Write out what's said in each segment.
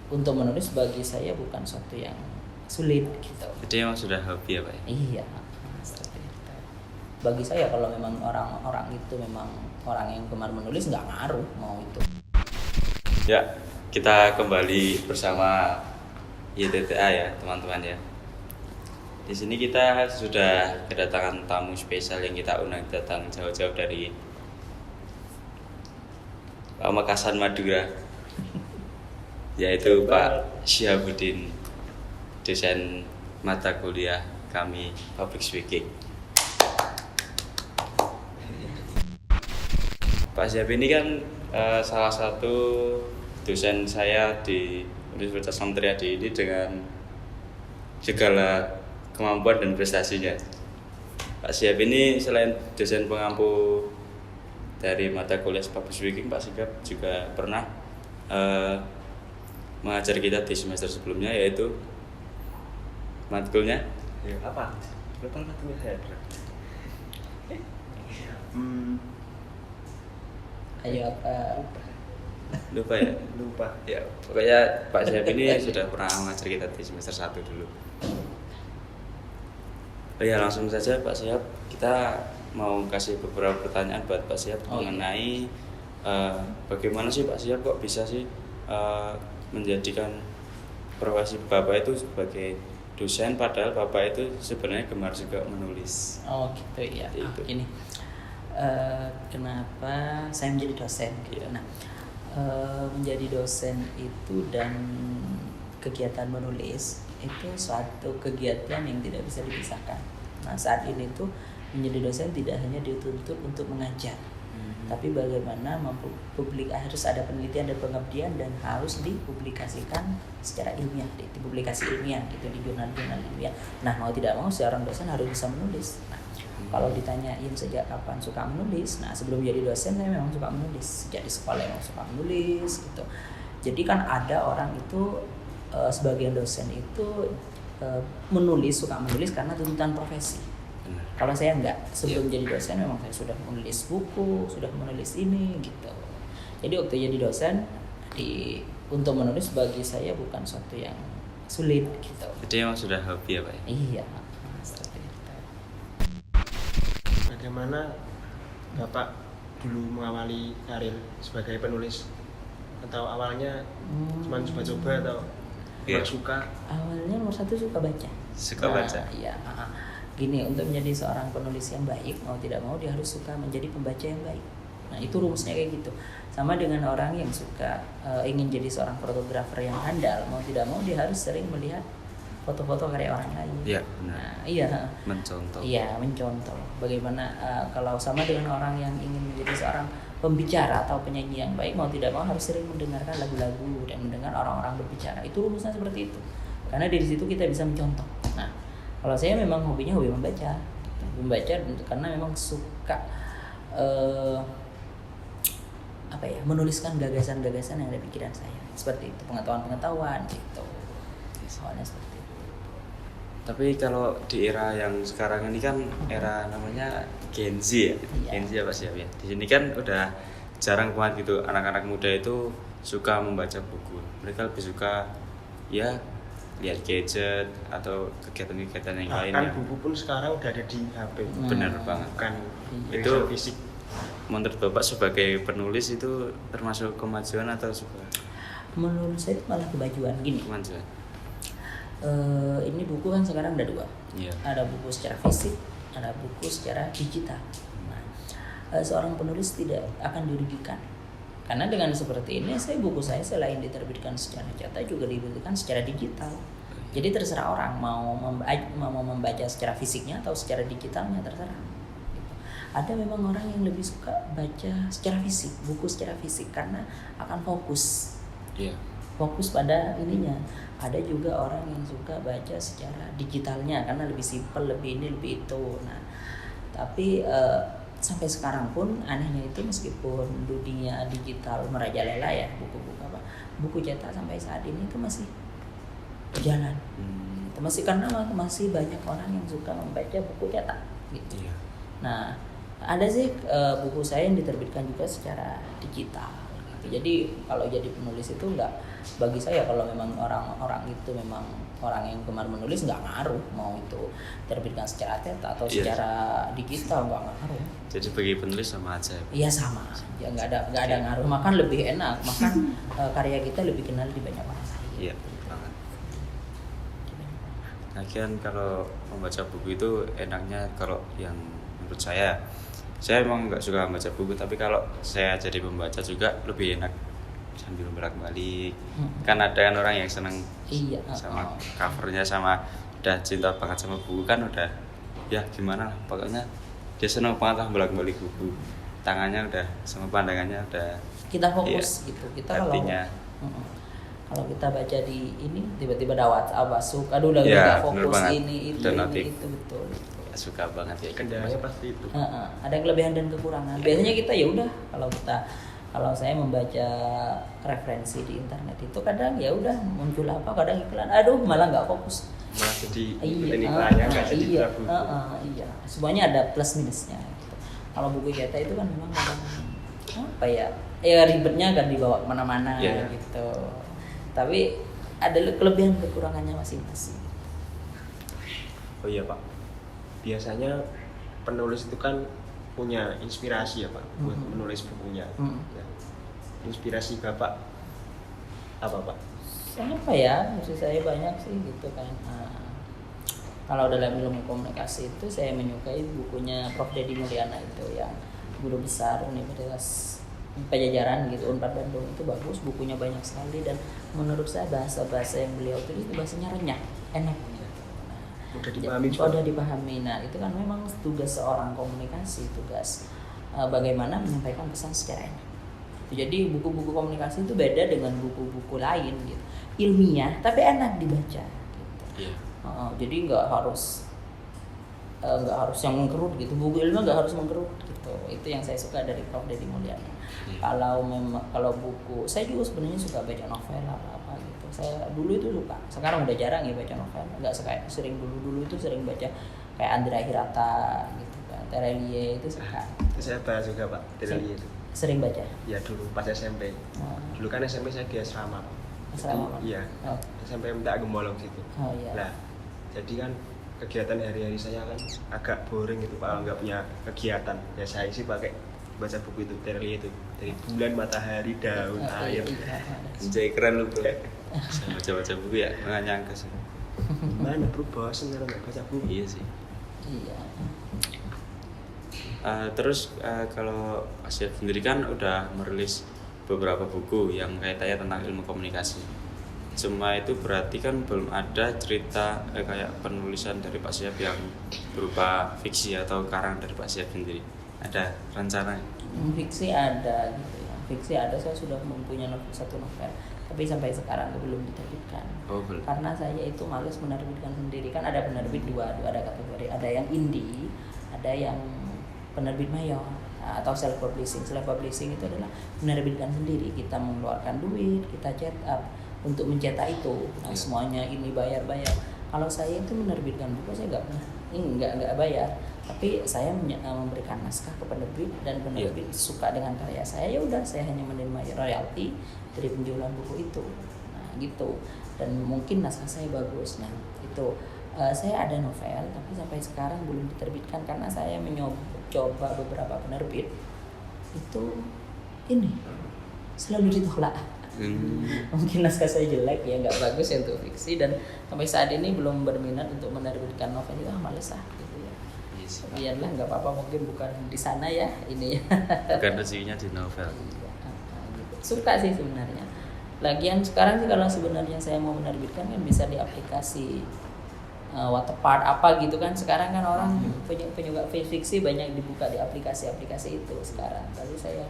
untuk menulis bagi saya bukan suatu yang sulit gitu. Jadi emang sudah hobi ya Pak? Iya, seperti itu. Bagi saya kalau memang orang-orang itu memang orang yang gemar menulis, nggak ngaruh mau itu. Ya, kita kembali bersama YTTA ya teman-teman ya. Di sini kita sudah kedatangan tamu spesial yang kita undang datang jauh-jauh dari Pamekasan, Madura, yaitu Pak Syihabuddin, dosen mata kuliah kami Public Speaking. Pak Syihab ini kan salah satu dosen saya di Universitas Samtriadi ini dengan segala kemampuan dan prestasinya. Pak Syihab ini selain dosen pengampu dari mata kuliah Public Speaking, Pak Syihab juga pernah mengajar kita di semester sebelumnya, yaitu matkulnya apa? Lupa matkulnya saya. Ayo apa? lupa ya. Lupa. Ya, pokoknya Pak Syihab ini sudah pernah mengajar kita di semester 1 dulu. Oh ya, langsung saja Pak Syihab, kita mau kasih beberapa pertanyaan buat Pak Syihab mengenai bagaimana sih Pak Syihab kok bisa sih menjadikan profesi Bapak itu sebagai dosen, padahal Bapak itu sebenarnya gemar juga menulis. Oh gitu ya. Itu. Ini kenapa saya menjadi dosen gitu. Nah, menjadi dosen itu dan kegiatan menulis itu suatu kegiatan yang tidak bisa dipisahkan. Nah, saat ini tuh menjadi dosen tidak hanya dituntut untuk mengajar, tapi bagaimana harus ada penelitian dan pengabdian dan harus dipublikasikan secara ilmiah, di publikasi ilmiah gitu di jurnal-jurnal ilmiah. Nah, mau tidak mau seorang dosen harus bisa menulis. Nah, kalau ditanyain sejak kapan suka menulis, nah sebelum jadi dosen saya memang suka menulis, sejak di sekolah memang suka menulis gitu. Jadi kan ada orang itu sebagian dosen itu suka menulis karena tuntutan profesi. Kalau saya enggak, sebelum jadi dosen memang saya sudah menulis buku, sudah menulis ini gitu. Jadi waktu jadi dosen untuk menulis bagi saya bukan suatu yang sulit gitu. Jadi emang sudah hobi ya Pak? Iya, seperti itu. Bagaimana Bapak dulu mengawali karir sebagai penulis? Atau awalnya cuma coba-coba atau suka? Awalnya nomor satu suka baca. Suka baca? Iya. Gini, untuk menjadi seorang penulis yang baik, mau tidak mau dia harus suka menjadi pembaca yang baik. Nah, itu rumusnya kayak gitu. Sama dengan orang yang suka ingin jadi seorang fotografer yang handal, mau tidak mau dia harus sering melihat foto-foto karya orang lain. Iya, benar. Nah, iya. Mencontoh. Iya, mencontoh. Bagaimana kalau sama dengan orang yang ingin menjadi seorang pembicara atau penyanyi yang baik, mau tidak mau harus sering mendengarkan lagu-lagu dan mendengar orang-orang berbicara. Itu rumusnya seperti itu. Karena dari situ kita bisa mencontoh. Nah, kalau saya memang hobi membaca karena memang suka menuliskan gagasan-gagasan yang ada di pikiran saya, seperti itu, pengetahuan gitu. Soalnya seperti itu. Tapi kalau di era yang sekarang ini kan era namanya Gen Z ya, Iya. Gen Z apa sih ya? Di sini kan udah jarang banget gitu anak-anak muda itu suka membaca buku. Mereka lebih suka ya lihat gadget atau kegiatan-kegiatan yang lainnya. Buku pun sekarang udah ada di HP. Bener banget. Bukan Itu fisik. Menurut Bapak sebagai penulis itu termasuk kemajuan atau juga Menurut saya itu malah kemajuan gini. kemajuan? Ini buku kan sekarang ada dua. Iya. Ada buku secara fisik, ada buku secara digital. Nah, seorang penulis tidak akan dirugikan karena dengan seperti ini buku saya selain diterbitkan secara cetak juga diterbitkan secara digital. Jadi terserah orang mau membaca secara fisiknya atau secara digitalnya, terserah. Gitu. Ada memang orang yang lebih suka baca secara fisik, buku secara fisik karena akan fokus. Iya. Fokus pada ininya. Ada juga orang yang suka baca secara digitalnya karena lebih simpel, lebih ini, lebih itu. Nah, tapi sampai sekarang pun anehnya itu meskipun dunia digital merajalela ya, buku cetak sampai saat ini itu masih berjalan. Itu masih karena masih banyak orang yang suka membaca buku cetak gitu. Iya. Nah, ada sih buku saya yang diterbitkan juga secara digital. Jadi kalau jadi penulis itu bagi saya kalau memang orang-orang itu memang orang yang gemar menulis nggak ngaruh mau itu terbitkan secara cetak atau secara digital, nggak ngaruh. Jadi bagi penulis sama aja. Iya sama, ya nggak ada ngaruh, makan lebih enak, makan karya kita lebih kenal di banyak orang lain. Iya banget. Lagian kalau membaca buku itu enaknya kalau yang menurut saya emang nggak suka membaca buku, tapi kalau saya jadi pembaca juga lebih enak sambil bolak-balik. Kan ada kan orang yang seneng sama covernya, sama udah cinta banget sama buku kan, udah ya gimana lah pokoknya dia seneng banget lah bolak-balik buku, tangannya udah sama pandangannya udah kita fokus gitu. Kita kalau kita baca di ini tiba-tiba ada WhatsApp masuk, aduh udah nggak fokus ini itu betul. Suka banget ya kendalanya pasti itu. Ada kelebihan dan kekurangan. Biasanya kita ya udah kalau saya membaca referensi di internet itu kadang ya udah muncul apa, kadang iklan, aduh malah nggak fokus, malah jadi ikutin iklannya nggak jadi buku. Iya, semuanya ada plus minusnya gitu. Kalau buku cetak itu kan memang kadang apa ya ribetnya kan dibawa kemana-mana gitu, tapi ada kelebihan kekurangannya masing-masing. Oh iya Pak, biasanya penulis itu kan punya inspirasi ya Pak buat menulis bukunya. Ya. Inspirasi Bapak apa Pak? Apa ya, maksud saya banyak sih gitu kan. Kalau dalam ilmu komunikasi itu saya menyukai bukunya Prof. Deddy Mulyana itu yang guru besar Universitas Pajajaran gitu, Unpad Bandung, itu bagus, bukunya banyak sekali dan menurut saya bahasa yang beliau tulis itu bahasanya renyah, enak. Mudah dipahami. Nah itu kan memang tugas seorang komunikasi, tugas bagaimana menyampaikan pesan secara enak. Jadi buku-buku komunikasi itu beda dengan buku-buku lain gitu, ilmiah tapi enak dibaca gitu. Jadi nggak harus yang mengkerut gitu, buku ilmiah nggak harus mengkerut gitu. Itu yang saya suka dari Prof. Deddy Mulyana. Kalau buku, saya juga sebenarnya suka baca novel apa gitu. Saya dulu itu suka, sekarang udah jarang ya baca novel. Nggak sering dulu itu sering baca kayak Andrea Hirata gitu kan, Terelie itu suka. Itu saya baca juga Pak, Terelie itu. Sering baca? Ya dulu pas SMP. Dulu kan SMP saya di asrama. Asrama? Iya. SMP minta gembolong situ. Oh iya. Nah, jadi kan kegiatan hari-hari saya kan agak boring gitu Pak, kalau nggak punya kegiatan. Ya saya sih pakai baca buku itu, Terelie itu, dari bulan, matahari, daun, air. Jadi keren lu bro. Saya baca-baca buku ya, nggak nyangka sih. Gimana bro, bosan kalau nggak baca buku? Iya sih. Iya. Terus kalau Asia sendiri kan udah merilis beberapa buku yang kaitannya tentang ilmu komunikasi. Cuma itu berarti kan belum ada cerita kayak penulisan dari Pak Syihab yang berupa fiksi atau karang dari Pak Syihab sendiri. Ada rencana? Fiksi ada gitu ya. Fiksi ada, saya sudah mempunyai satu novel, tapi sampai sekarang belum diterbitkan. Belum. Karena saya itu males menerbitkan sendiri. Kan ada penerbit dua ada kategori, ada yang indie, ada yang penerbit mayor atau self publishing. Self publishing itu adalah menerbitkan sendiri, kita mengeluarkan duit, kita cetak untuk mencetak itu. Nah, semuanya ini bayar. Kalau saya itu menerbitkan buku saya nggak bayar, tapi saya memberikan naskah ke penerbit dan penerbit suka dengan karya saya, ya udah saya hanya menerima royalti dari penjualan buku itu. Nah, gitu. Dan mungkin naskah saya bagus. Nah, itu saya ada novel tapi sampai sekarang belum diterbitkan karena saya mencoba beberapa penerbit itu selalu ditolak. Mungkin naskah saya jelek ya, nggak bagus ya untuk fiksi, dan sampai saat ini belum berminat untuk menerbitkan novel. Males gitu ya. Biarlah, nggak apa-apa, mungkin bukan di sana ya ini. Bukan rezekinya di novel. Gitu. Suka sih sebenarnya. Lagian sekarang sih kalau sebenarnya saya mau menerbitkan kan bisa di aplikasi Wattpad apa gitu kan. Sekarang kan orang penyuka fiksi banyak dibuka di aplikasi-aplikasi itu sekarang. Tapi saya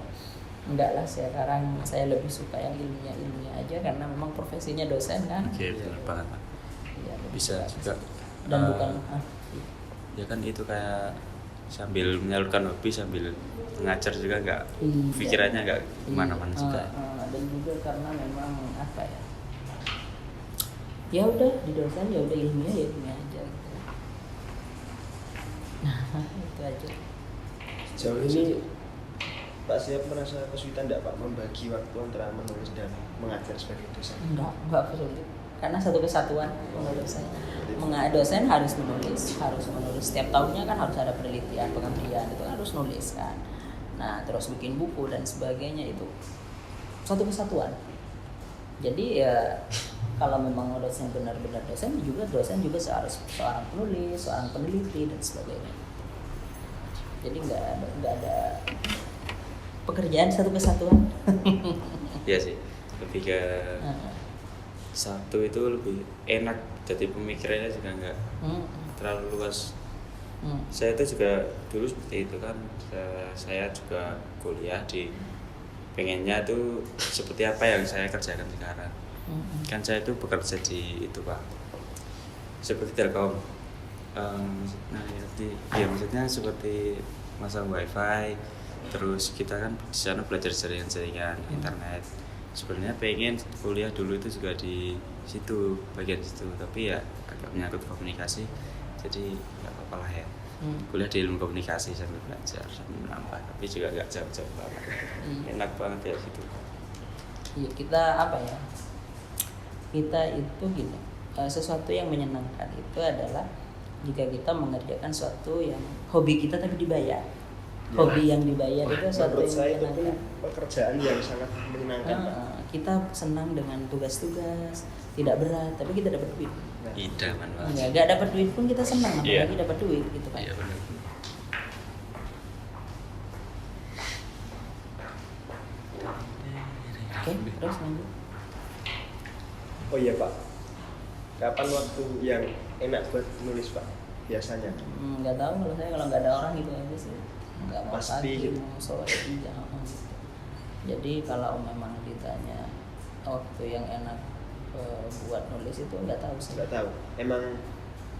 enggak lah, sekarang saya lebih suka yang ilmiah aja karena memang profesinya dosen kan. Benar banget. Iya, bisa juga. Dan bukan ya kan itu kayak sambil menyalurkan hobi sambil mengajar juga, nggak pikirannya nggak kemana-mana juga. Dan juga karena memang apa ya udah di dosen ya udah ilmiah aja gitu. Nah itu aja. Sejauh ini Pak Siap merasa kesulitan enggak Pak membagi waktu antara menulis dan mengajar sebagai dosen? Enggak sulit. Karena satu kesatuan menurut saya. Dosen harus menulis setiap tahunnya kan harus ada penelitian, pengabdian itu harus nulis kan. Nah, terus bikin buku dan sebagainya itu satu kesatuan. Jadi ya kalau memang dosen benar-benar dosen juga harus seorang penulis, seorang peneliti dan sebagainya. Jadi nggak ada pekerjaan satu kesatuan. Iya sih, lebih ke satu itu lebih enak, jadi pemikirannya juga nggak terlalu luas. Saya itu juga dulu seperti itu kan, saya juga kuliah di pengennya tuh seperti apa yang saya kerjakan sekarang. Kan saya itu bekerja di itu Pak, seperti Telkom. Maksudnya seperti masang wifi, terus kita kan di sana belajar jaringan internet. Sebenarnya pengen kuliah dulu itu juga di situ, bagian situ, tapi ya agak menyangkut komunikasi, jadi nggak apa-apa lah ya. Kuliah di ilmu komunikasi sambil belajar sambil menambah, tapi juga nggak jauh-jauh banget. Enak banget ya situ. Iya, kita apa ya? Kita itu gini, sesuatu yang menyenangkan itu adalah jika kita mengerjakan sesuatu yang hobi kita tapi dibayar. Hobi yang dibayar itu sesuatu yang saya itu menyenangkan. Pekerjaan yang sangat menyenangkan. Kita senang dengan tugas-tugas, tidak berat, tapi kita dapat duit. Idaman banget. Nggak dapat duit pun kita senang, apalagi dapat duit gitu kan. Iya benar. Oke, terus lanjut. Oh iya Pak, kapan waktu yang enak buat nulis Pak biasanya? Nggak tahu kalau nggak ada orang gitu aja sih. Nggak mau Pasti pagi, gitu. mau sore gitu. Jadi kalau memang ditanya waktu yang enak buat nulis itu nggak tahu sih. Nggak tahu. Emang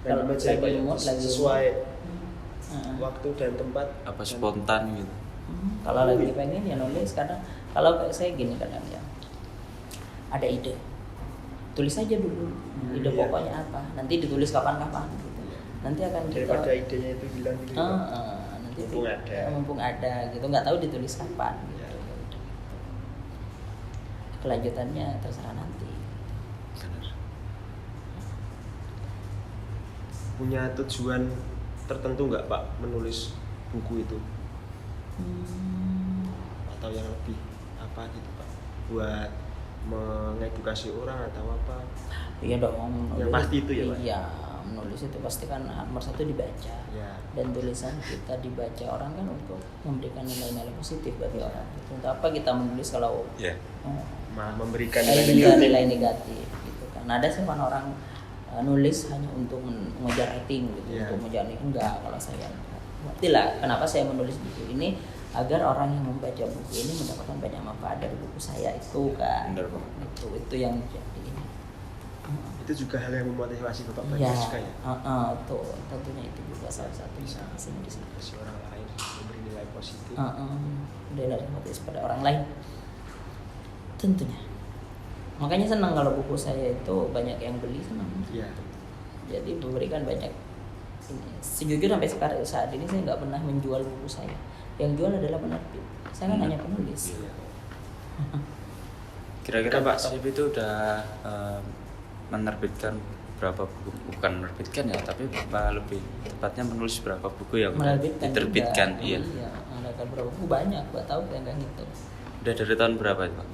Kalau random aja Pak, ya? lagi Sesuai mood. waktu dan tempat. Apa spontan gitu. Kalau lagi pengen ya nulis, kadang kalau kayak saya gini kadang ya ada ide, tulis aja dulu ide Iya. pokoknya apa, nanti ditulis kapan-kapan gitu. Nanti akan kita Daripada idenya itu hilang gitu. nanti mumpung ada gitu, nggak tahu ditulis kapan gitu. Ya. Kelanjutannya terserah nanti. Benar. Punya tujuan tertentu nggak Pak menulis buku itu? Atau yang lebih apa gitu Pak? Buat mengedukasi orang atau apa? Iya dong. Yang pasti itu ya, Pak? Iya, menulis itu pasti kan nomor satu dibaca. Ya. Dan tulisan kita dibaca orang kan untuk memberikan nilai-nilai positif bagi orang. Untuk apa kita menulis kalau Malah memberikan nilai negatif gitu kan. Ada sih kan orang nulis hanya untuk mengejar rating gitu, Yeah. untuk mengejar rating. Enggak, kalau saya itulah kenapa saya menulis buku ini, agar orang yang membaca buku ini mendapatkan banyak manfaat dari buku saya itu kan. Benar, Pak. Itu yang jadi ini. Itu juga hal yang memotivasi Bapak Ya, banyak juga ya. tuh tentunya itu juga salah satu Bisa motivasinya di sini. kasih orang lain memberi nilai positif. Dari motivasi pada orang lain tentunya. Makanya senang kalau buku saya itu banyak yang beli, senang. Iya. Jadi memberikan banyak ini. Sejujurnya sampai sekarang saat ini saya nggak pernah menjual buku saya. Yang jual adalah penerbit. Saya kan hanya penulis. Iya. Kira-kira Pak Sip itu udah menerbitkan berapa buku? Bukan menerbitkan ya, tapi lebih tepatnya menulis berapa buku yang diterbitkan? Iya. Ada berapa buku? Banyak. Gua tahu saya nggak ngitung. Udah dari tahun berapa itu Pak?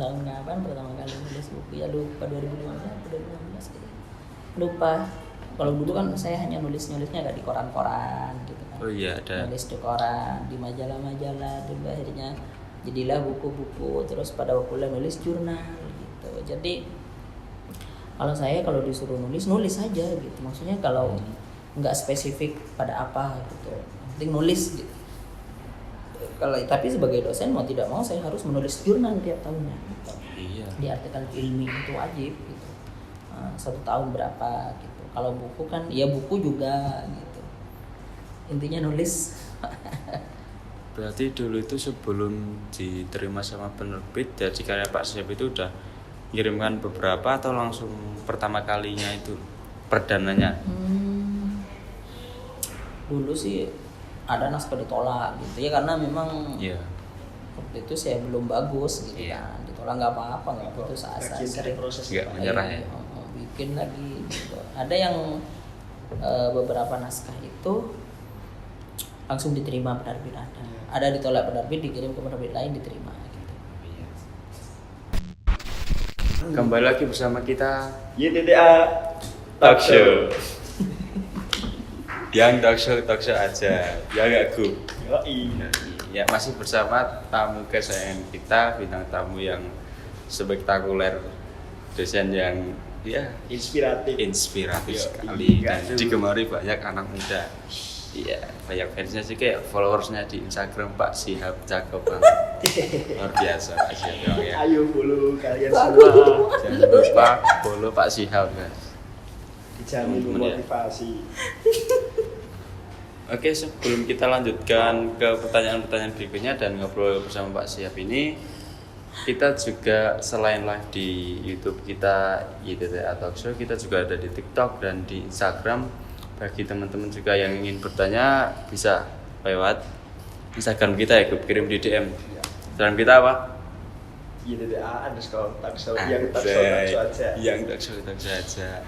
Tahun kapan pertama kali nulis buku? Ya lupa, 2015 atau 2016 gitu. Lupa. Kalau dulu kan saya hanya nulisnya nggak di koran-koran gitu kan. Oh iya, ada. Nulis di koran, di majalah-majalah, dulu akhirnya jadilah buku-buku, terus pada waktu nulis jurnal gitu. Jadi kalau saya kalau disuruh nulis saja gitu. Maksudnya kalau nggak spesifik pada apa gitu, penting nulis gitu. Kalau tapi sebagai dosen mau tidak mau saya harus menulis jurnal tiap tahunnya gitu. Iya. Di artikel ilmi itu wajib gitu. 1 tahun berapa gitu. Kalau buku kan ya buku juga gitu. Intinya nulis. Berarti dulu itu sebelum diterima sama penerbit, jadi karya Pak Sip itu udah kirimkan beberapa atau langsung pertama kalinya itu perdananya? Dulu sih ada naskah ditolak gitu ya, karena memang Iya. waktu itu saya belum bagus gitu Iya. kan, ditolak nggak apa-apa, nggak putus asa, Bagian dari sering proses Nggak Pak. menyerah ya. bikin lagi gitu. Ada yang beberapa naskah itu langsung diterima penerbit, ada ditolak penerbit, dikirim ke penerbit lain, diterima gitu. Iya. Kembali lagi bersama kita YTTA Talk Show. Yang talk show aja, ya gak Gu? Yoi. Ya masih bersama tamu kesayangan kita, bintang tamu yang spektakuler, dosen yang ya Inspiratif. inspiratif Yo, sekali iya, dan tuh. digemari banyak anak muda. Iya, banyak fansnya sih, kayak followersnya di Instagram Pak Sihab, cakep banget. Luar biasa Pak Sihab ya. Ayo follow kalian Bagus. semua. Jangan lupa follow Pak Sihab guys. Dijamin Teman-teman ya. memotivasi. Oke, sebelum kita lanjutkan ke pertanyaan-pertanyaan berikutnya dan ngobrol bersama Pak Sihab ini, kita juga selain live di YouTube kita YTTA Talk Show, kita juga ada di TikTok dan di Instagram. Bagi teman-teman juga yang ingin bertanya bisa lewat Instagram kita ya, kirim di DM. Instagram kita apa? YTTA underscore talk show yang talk show aja. Yang talk show aja.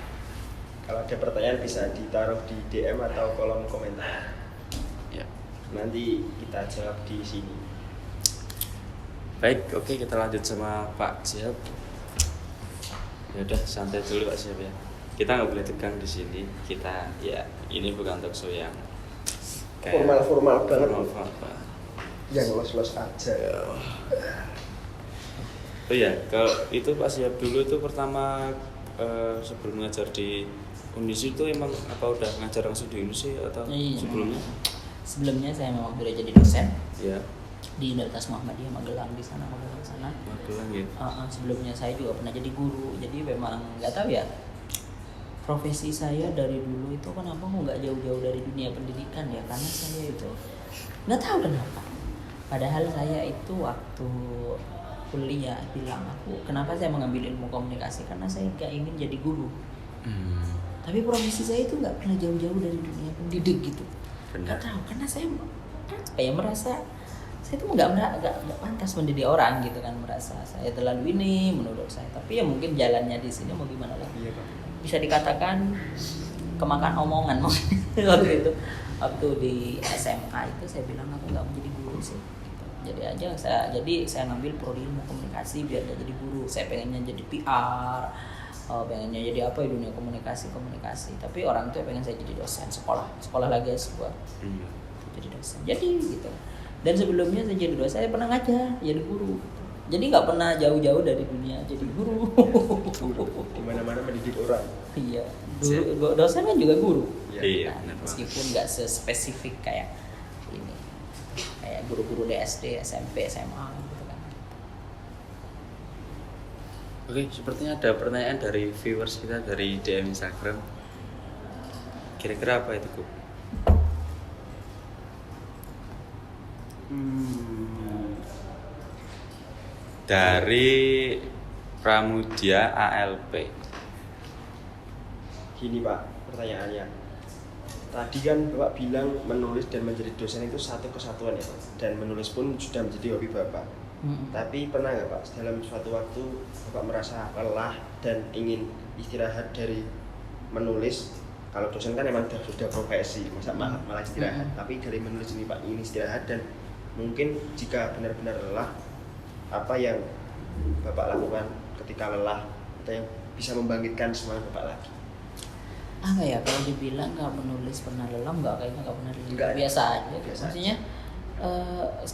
Kalau ada pertanyaan bisa ditaruh di DM atau kolom komentar. Ya. Nanti kita jawab di sini. Baik, oke, kita lanjut sama Pak Sihab. Ya udah, santai dulu Pak Sihab ya. Kita nggak boleh tegang di sini. Kita ya ini bukan talk show yang Formal-formal banget. formal Pak. Yang los-los aja. Oh ya, kalau itu Pak Sihab dulu itu pertama sebelum ngajar di Unisi itu emang apa udah ngajar langsung di Unisi atau Iya. sebelumnya? Sebelumnya saya memang sudah jadi dosen Ya, di Universitas Muhammadiyah Magelang sana. Magelang ya. Sebelumnya saya juga pernah jadi guru, jadi memang nggak tahu ya, profesi saya dari dulu itu kenapa kok nggak jauh-jauh dari dunia pendidikan ya, karena saya itu nggak tahu kenapa. Padahal saya itu waktu kuliah bilang aku kenapa saya mengambil ilmu komunikasi, karena saya nggak ingin jadi guru. Tapi profesi saya itu nggak pernah jauh-jauh dari dunia pendidik gitu. Benar. Nggak tahu, karena saya apa ya, merasa saya itu nggak pantas mendidik orang gitu kan, merasa saya terlalu ini menurut saya. Tapi ya mungkin jalannya di sini mau gimana lagi. Iya Pak. Bisa dikatakan kemakan omongan waktu itu, waktu di SMA itu saya bilang aku nggak mau jadi guru sih. Gitu. Jadi saya ngambil prodi ilmu komunikasi biar nggak jadi guru. Saya pengennya jadi PR. Pengennya jadi apa ya, dunia komunikasi. Tapi orang tuh pengen saya jadi dosen sekolah lagi S2, jadi dosen, jadi gitu. Dan sebelumnya saya jadi dosen, saya pernah ngajar jadi guru, jadi nggak pernah jauh-jauh dari dunia jadi guru. Di mana-mana mendidik orang. Iya, dulu dosen kan juga guru. Iya, Nah, benar banget. meskipun nggak sespesifik kayak ini, kayak guru-guru di SD, SMP, SMA gitu kan. Oke, sepertinya ada pertanyaan dari viewers kita dari DM Instagram. Kira-kira apa itu, Bu? Dari Pramudia ALP. Gini Pak, pertanyaannya. Tadi kan Bapak bilang menulis dan menjadi dosen itu satu kesatuan ya Pak. Dan menulis pun sudah menjadi hobi Bapak. Tapi pernah nggak Pak, dalam suatu waktu Bapak merasa lelah dan ingin istirahat dari menulis? Kalau dosen kan emang sudah profesi, masa malah istirahat. Tapi dari menulis ini Pak ingin istirahat, dan mungkin jika benar-benar lelah, apa yang Bapak lakukan ketika lelah atau yang bisa membangkitkan semangat Bapak lagi? Apa ya, kalau dibilang nggak menulis pernah lelah, kayaknya nggak pernah lelah. Nggak. Biasa aja. Biasa Maksudnya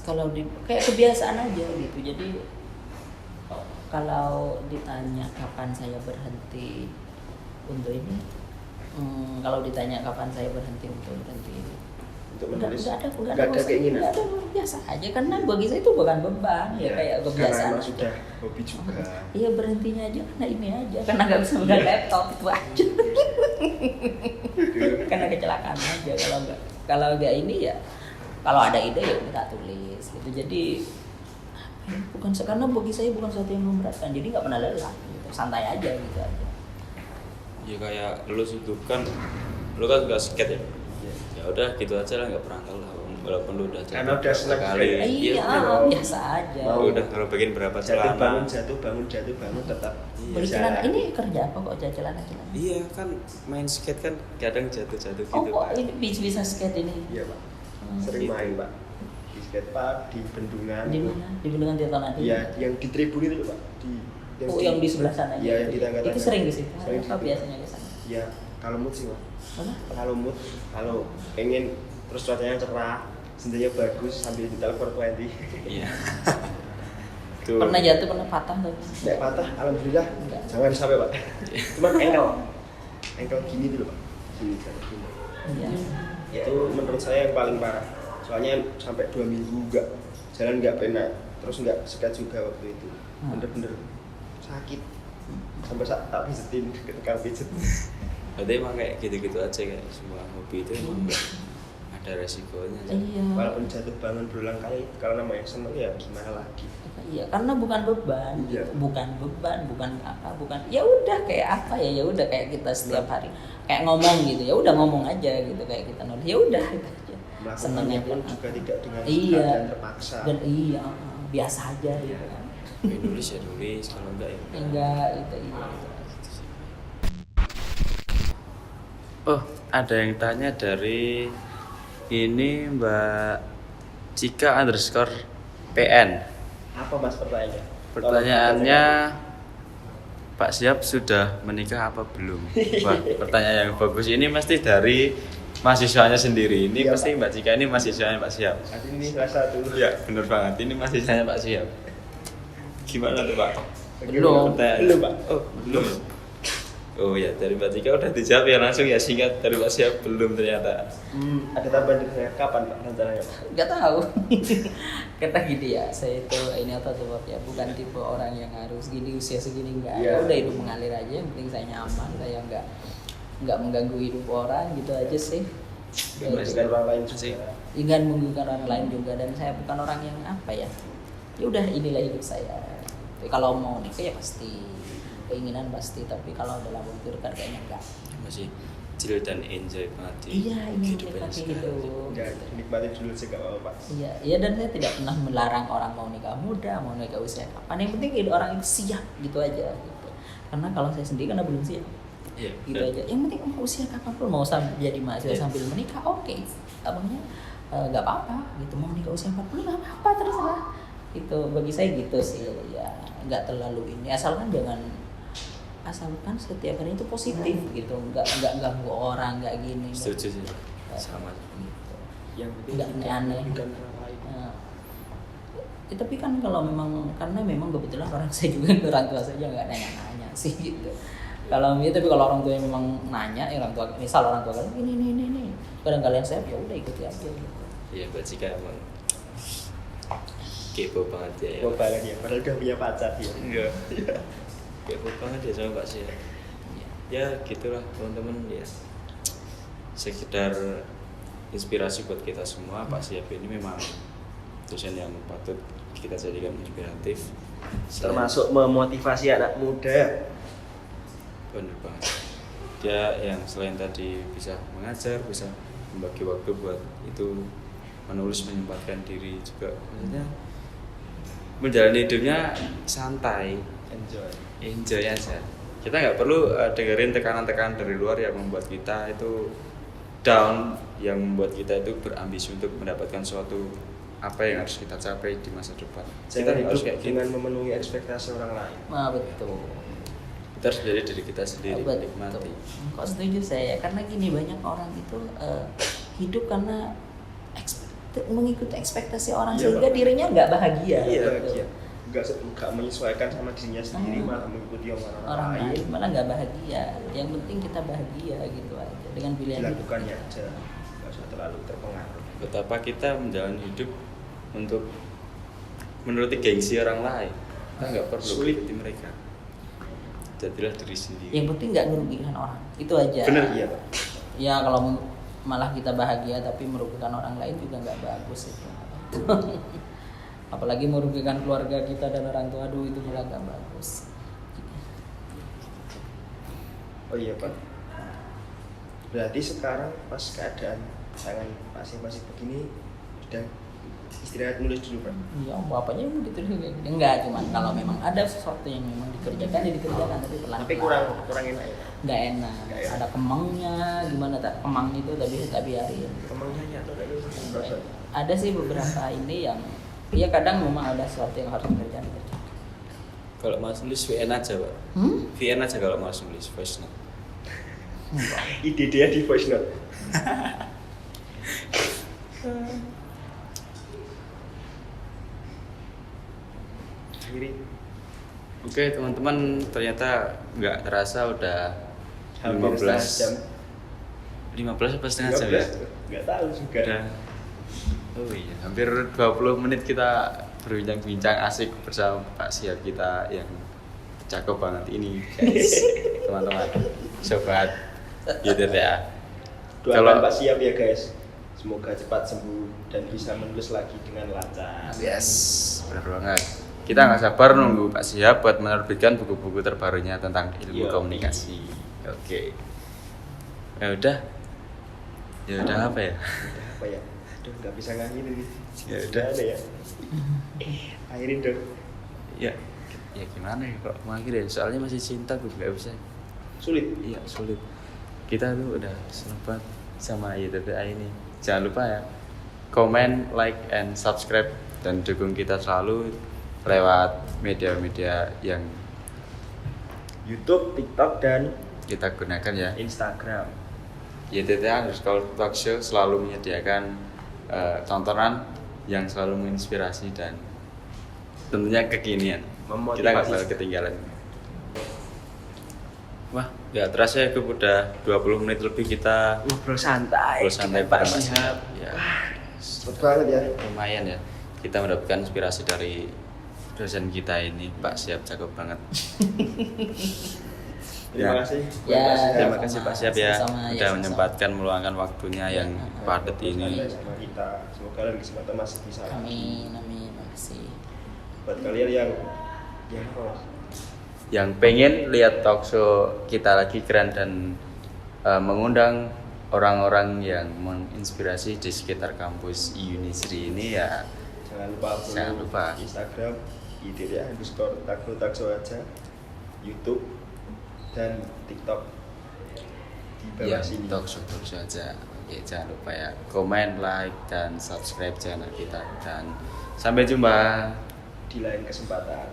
kalau kayak kebiasaan aja gitu. Jadi kalau ditanya kapan saya berhenti untuk ini, kalau ditanya kapan saya berhenti untuk ini, Untuk menulis? nggak Nggak ada keinginan? nggak ada, biasa aja, karena bagi saya itu bukan beban ya, kayak Karena kebiasaan emang aja. sudah hobi juga. Iya, berhentinya aja karena ini aja, karena nggak bisa pegang laptop itu aja. Karena kecelakaan aja. Kalau nggak ini ya, kalau ada ide ya kita tulis gitu. Jadi bukan, karena bagi saya bukan sesuatu yang memberatkan, jadi nggak pernah lelah gitu, santai aja gitu aja. Ya kayak lu itu kan, lu kan suka skate ya. Ya udah gitu aja lah, nggak pernah lelah. walaupun lu udah Karena udah senang kali. juga. Iya, betul. biasa aja. Mau Udah ngerobekin berapa jatuh bangun celana. jatuh bangun tetap Beli bisa. celana ini kerja apa kok celana? Iya kan main skate kan kadang jatuh-jatuh Oh gitu. kok Pak. ini bisa skate ini? Iya pak, sering Gitu. main pak di skatepark, di bendungan. Di mana? Di Bendungan Tirtonadi. Iya, yang di tribun itu pak. Yang di sebelah sana. Iya, yang di tangga-tangga. Itu sering di situ. Sering di Apa situ. biasanya ke sana? Iya, kalau mood sih pak. Apa? Kalau mood, kalau pengen terus cuacanya cerah, sendirinya bagus sambil detail 420. Iya. Tuh. Pernah jatuh, pernah patah tuh? Nek patah, alhamdulillah Enggak. jangan sampai pak. Cuman engkel gini dulu pak. Gini. Iya. Itu menurut saya yang paling parah. Soalnya sampai 2 minggu jalan nggak pernah, terus nggak sekat juga waktu itu. Bener-bener sakit. Sampai tak pijetin, ketika pijet. Berarti emang kayak gitu-gitu aja kayak semua hobi itu emang ada resikonya. Iya. Walaupun jatuh bangun berulang kali, kalau namanya seneng ya gimana lagi. Iya, karena bukan beban, Iya. bukan beban, bukan apa, bukan. Ya udah kayak apa ya, ya udah kayak kita setiap hari kayak ngomong gitu, ya udah ngomong aja gitu kayak kita nulis, ya udah gitu aja. Seneng Melakukannya aja. pun juga tidak dengan Iya. keadaan terpaksa. Dan iya, biasa aja Iya. gitu kan. Nulis ya nulis, kalau enggak ya Enggak itu iya. Oh, ada yang tanya dari ini Mbak Cika _PN. Apa mas pertanyaannya? Pertanyaannya, Pak Siap sudah menikah apa belum? Wah, pertanyaan yang bagus. Ini mesti dari mahasiswanya sendiri. Ini Iya, pasti Pak. Mbak Cika ini mahasiswanya Pak Siap. Saat ini salah satu. Ya, bener banget. Ini mahasiswanya Pak Siap. Gimana tuh Pak? Belum. Pertanyaan. Belum pak. Oh, belum. Oh ya, dari Mbak Cika udah dijawab ya langsung ya, singkat. Dari Pak Siap belum ternyata. Ada tambahan dari saya kapan pak rencananya pak? Enggak tahu. Kata gini ya, saya itu ini atau sebab ya bukan tipe orang yang harus gini usia segini enggak. Iya. Ya udah hidup mengalir aja, yang penting saya nyaman, saya enggak mengganggu hidup orang gitu aja sih. Gak merugikan orang lain Asik. juga. Ingin menggugurkan orang lain juga, dan saya bukan orang yang apa ya. Ya udah inilah hidup saya. Tapi kalau mau nikah ya pasti, keinginan pasti, tapi kalau dalam waktu dekat kayaknya enggak. Masih chill dan enjoy banget di Iya, ini kehidupan nikmati sekarang. hidup. Ya, nikmati dulu sih gak apa-apa pak. Iya, iya, dan saya tidak pernah melarang orang mau nikah muda, mau nikah usia kapan. Yang penting hidup orang itu siap gitu aja gitu. Karena kalau saya sendiri karena belum siap. Iya. Gitu aja. Yang penting mau usia kapanpun, mau sambil jadi mahasiswa Iya. sambil menikah, oke. Abangnya nggak apa-apa gitu, mau nikah usia 40 nggak apa-apa, terserah. Itu bagi saya gitu sih ya, nggak terlalu ini, asalkan setiap hari itu positif gitu, nggak ganggu orang, nggak gini. Setuju sih. Nggak- Sama. gitu. Yang penting Nggak aneh-aneh. bukan orang lain. Nah, ya, tapi kan kalau memang karena memang kebetulan orang saya juga orang tua saya nggak nanya-nanya sih gitu. Kalau ya, tapi kalau orang tua yang memang nanya, ya orang tua misal orang tua kalian ini kadang kalian saya ya udah ikuti aja gitu. Iya, Mbak Cika emang kepo banget ya. Gue banget ya, padahal udah punya pacar ya. Enggak. Kepo banget ya sama Pak Siap. Ya gitulah teman-teman ya. Sekedar inspirasi buat kita semua. Pak Siap ini memang dosen yang patut kita jadikan inspiratif. Termasuk memotivasi anak muda. Bener banget. Dia yang selain tadi bisa mengajar, bisa membagi waktu buat itu, menulis, menyempatkan diri juga. Maksudnya menjalani hidupnya santai, enjoy aja. Kita nggak perlu dengerin tekanan-tekanan dari luar yang membuat kita itu down, yang membuat kita itu berambisi untuk mendapatkan suatu apa yang harus kita capai di masa depan. Jangan Kita harus hidup kayak dengan gitu. memenuhi ekspektasi orang lain. Nah, betul. Kita harus jadi diri kita sendiri, Betul. menikmati. Kok setuju saya? Karena gini, banyak orang itu hidup karena mengikuti ekspektasi orang Iya, sehingga Pak. dirinya nggak bahagia. Iya, gitu. bahagia. Nggak menyesuaikan sama dirinya sendiri, malah mengikuti orang Orang lain. lain malah nggak bahagia. Yang penting kita bahagia gitu aja dengan pilihan hidup Dilakukannya kita. aja, nggak usah terlalu terpengaruh. Betapa kita menjalani hidup untuk menuruti gengsi orang lain. Kita nggak perlu Sulit. ikuti mereka. Jadilah diri sendiri. Yang penting nggak ngerugikan orang. Itu aja. Bener iya pak. Ya kalau malah kita bahagia tapi merugikan orang lain juga nggak bagus itu. Apalagi merugikan keluarga kita dan orang tua, aduh itu malah nggak bagus. Oh iya pak. Berarti sekarang pas keadaan tangan pasien masih begini, Sudah istirahat nulis dulu Pak. Iya, bapaknya begitu juga. Enggak, cuman kalau memang ada sesuatu yang memang dikerjakan ya dikerjakan, tapi pelan-pelan. Tapi kurang enak ya. Nggak enak. Nggak enak. Ada kemangnya, gimana tak kemang itu tapi tak biarin. Kemangnya nyatu tadi merasa. Ada sih beberapa ini yang ya kadang memang ada sesuatu yang harus dikerjakan. Kalau Mas nulis VN aja, Pak. VN aja kalau Mas nulis voice note. Enggak. Ide dia di voice note. Akhirnya Oke, teman-teman, ternyata nggak terasa udah hampir setengah jam. 15 apa setengah jam ya? Nggak tahu juga. Udah. Oh iya, hampir 20 menit kita berbincang-bincang asik bersama Pak Siap kita yang cakep banget ini, guys. Teman-teman, sobat YTTA. Doakan Pak Siap ya guys. Semoga cepat sembuh dan bisa menulis lagi dengan lancar. Yes, benar banget. Kita nggak sabar nunggu Pak Siap buat menerbitkan buku-buku terbarunya tentang ilmu Yo. komunikasi. Oke. Ya udah apa ya? Udah apa ya? Aduh nggak bisa ngakhirin nih. Ya udah. Ada ya. Akhirin dong. Ya gimana ya kok mengakhiri? Soalnya masih cinta gue nggak bisa. Sulit. Iya sulit. Kita tuh udah selamat sama YTTA ini. Jangan lupa ya, komen, like, and subscribe dan dukung kita selalu lewat media-media yang YouTube, TikTok dan kita gunakan ya. Instagram. YTTA_Talkshow selalu menyediakan tontonan yang selalu menginspirasi dan tentunya kekinian. Memotivasi. Kita nggak bakal ketinggalan. Wah, nggak terasa ya, udah 20 menit lebih kita Ngobrol santai. ngobrol santai Pak bareng Mas Siap. Siap. Ya, Cepet banget ya. lumayan ya. Kita mendapatkan inspirasi dari dosen kita ini, Pak Siap, cakep banget. Terima kasih. Ya, Terima sama- kasih Pak Siap ya, sama-sama, ya, udah sama-sama. menyempatkan meluangkan waktunya yang padat ini. Sama kita. Semoga dalam kesempatan masih bisa. Amin, makasih. Buat kalian yang apa Mas? Yang pengen lihat talkshow kita lagi keren dan mengundang orang-orang yang menginspirasi di sekitar kampus Unisri ini ya, Jangan lupa follow Jangan lupa. Instagram _takso aja, YouTube dan TikTok di bawah yang sini. talkshow aja. Oke, jangan lupa ya, komen, like, dan subscribe channel kita, dan sampai jumpa. Di lain kesempatan.